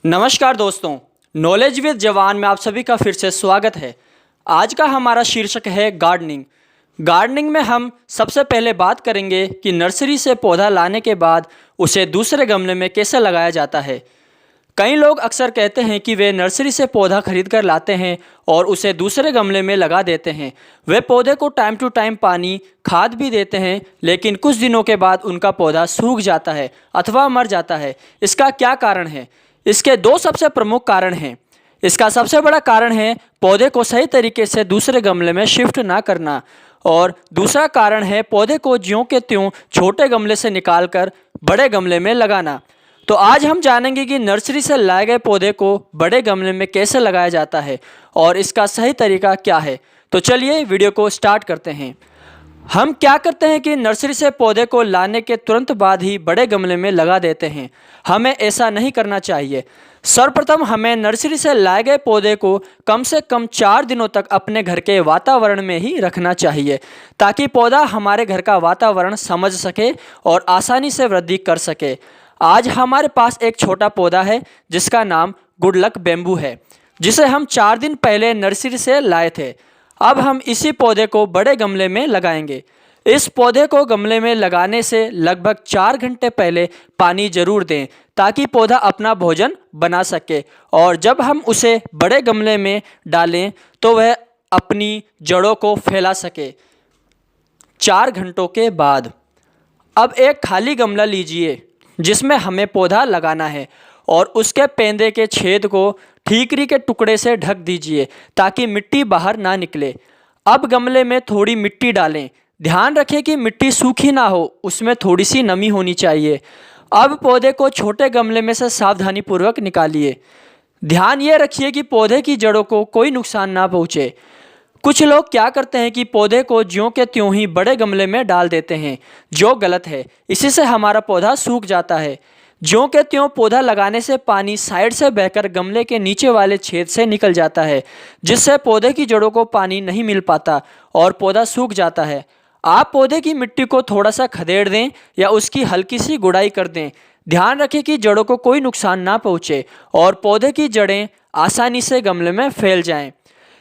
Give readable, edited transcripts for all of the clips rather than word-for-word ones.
नमस्कार दोस्तों, knowledge with जवान में आप सभी का फिर से स्वागत है। आज का हमारा शीर्षक है गार्डनिंग। गार्डनिंग में हम सबसे पहले बात करेंगे कि नर्सरी से पौधा लाने के बाद उसे दूसरे गमले में कैसे लगाया जाता है। कई लोग अक्सर कहते हैं कि वे नर्सरी से पौधा खरीद कर लाते हैं और उसे दूसरे गमले में लगा देते हैं। वे पौधे को टाइम टू टाइम पानी, खाद भी देते हैं, लेकिन कुछ दिनों के बाद उनका पौधा सूख जाता है अथवा मर जाता है। इसका क्या कारण है? इसके दो सबसे प्रमुख कारण हैं। इसका सबसे बड़ा कारण है पौधे को सही तरीके से दूसरे गमले में शिफ्ट ना करना, और दूसरा कारण है पौधे को ज्यों के त्यों छोटे गमले से निकालकर बड़े गमले में लगाना। तो आज हम जानेंगे कि नर्सरी से लाए गए पौधे को बड़े गमले में कैसे लगाया जाता है और इसका सही तरीका क्या है। तो चलिए वीडियो को स्टार्ट करते हैं। हम क्या करते हैं कि नर्सरी से पौधे को लाने के तुरंत बाद ही बड़े गमले में लगा देते हैं। हमें ऐसा नहीं करना चाहिए। सर्वप्रथम हमें नर्सरी से लाए गए पौधे को कम से कम 4 दिनों तक अपने घर के वातावरण में ही रखना चाहिए, ताकि पौधा हमारे घर का वातावरण समझ सके और आसानी से वृद्धि कर सके। आज हमारे पास एक छोटा पौधा है जिसका नाम गुड लक बेम्बू है, जिसे हम 4 दिन पहले नर्सरी से लाए थे। अब हम इसी पौधे को बड़े गमले में लगाएंगे। इस पौधे को गमले में लगाने से लगभग 4 घंटे पहले पानी जरूर दें, ताकि पौधा अपना भोजन बना सके, और जब हम उसे बड़े गमले में डालें तो वह अपनी जड़ों को फैला सके। 4 घंटों के बाद अब एक खाली गमला लीजिए जिसमें हमें पौधा लगाना है, और उसके पेंदे के छेद को ठीकरी के टुकड़े से ढक दीजिए ताकि मिट्टी बाहर ना निकले। अब गमले में थोड़ी मिट्टी डालें। ध्यान रखें कि मिट्टी सूखी ना हो, उसमें थोड़ी सी नमी होनी चाहिए। अब पौधे को छोटे गमले में से सावधानीपूर्वक निकालिए। ध्यान ये रखिए कि पौधे की जड़ों को कोई नुकसान ना पहुँचे। कुछ लोग क्या करते हैं कि पौधे को ज्यों के त्यों ही बड़े गमले में डाल देते हैं, जो गलत है। इसी से हमारा पौधा सूख जाता है। ज्यों के त्यों पौधा लगाने से पानी साइड से बहकर गमले के नीचे वाले छेद से निकल जाता है, जिससे पौधे की जड़ों को पानी नहीं मिल पाता और पौधा सूख जाता है। आप पौधे की मिट्टी को थोड़ा सा खदेड़ दें या उसकी हल्की सी गुड़ाई कर दें। ध्यान रखें कि जड़ों को कोई नुकसान ना पहुँचे और पौधे की जड़ें आसानी से गमले में फैल जाएँ।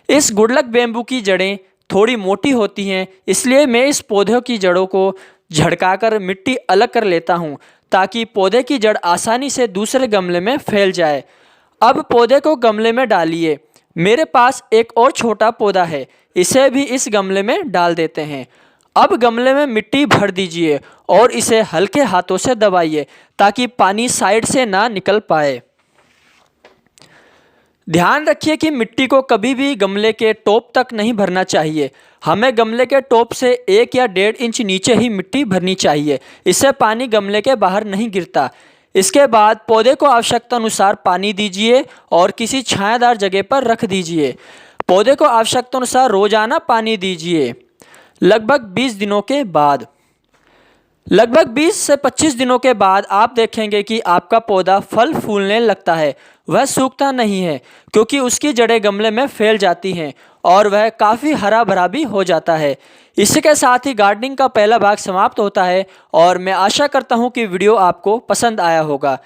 इस गुड लक बेम्बू की जड़ें थोड़ी मोटी होती हैं, इसलिए मैं इस पौधे की जड़ों को झड़काकर मिट्टी अलग कर लेता हूँ, ताकि पौधे की जड़ आसानी से दूसरे गमले में फैल जाए। अब पौधे को गमले में डालिए। मेरे पास एक और छोटा पौधा है, इसे भी इस गमले में डाल देते हैं। अब गमले में मिट्टी भर दीजिए और इसे हल्के हाथों से दबाइए ताकि पानी साइड से ना निकल पाए। ध्यान रखिए कि मिट्टी को कभी भी गमले के टॉप तक नहीं भरना चाहिए। हमें गमले के टॉप से 1 या 1.5 इंच नीचे ही मिट्टी भरनी चाहिए। इससे पानी गमले के बाहर नहीं गिरता। इसके बाद पौधे को आवश्यकता अनुसार पानी दीजिए और किसी छायादार जगह पर रख दीजिए। पौधे को आवश्यकता अनुसार रोजाना पानी दीजिए। लगभग 20 से 25 दिनों के बाद आप देखेंगे कि आपका पौधा फल फूलने लगता है। वह सूखता नहीं है, क्योंकि उसकी जड़ें गमले में फैल जाती हैं और वह काफ़ी हरा भरा भी हो जाता है। इसके साथ ही गार्डनिंग का पहला भाग समाप्त होता है, और मैं आशा करता हूँ कि वीडियो आपको पसंद आया होगा।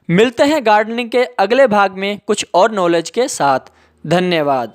मिलते हैं गार्डनिंग के अगले भाग में कुछ और नॉलेज के साथ। धन्यवाद।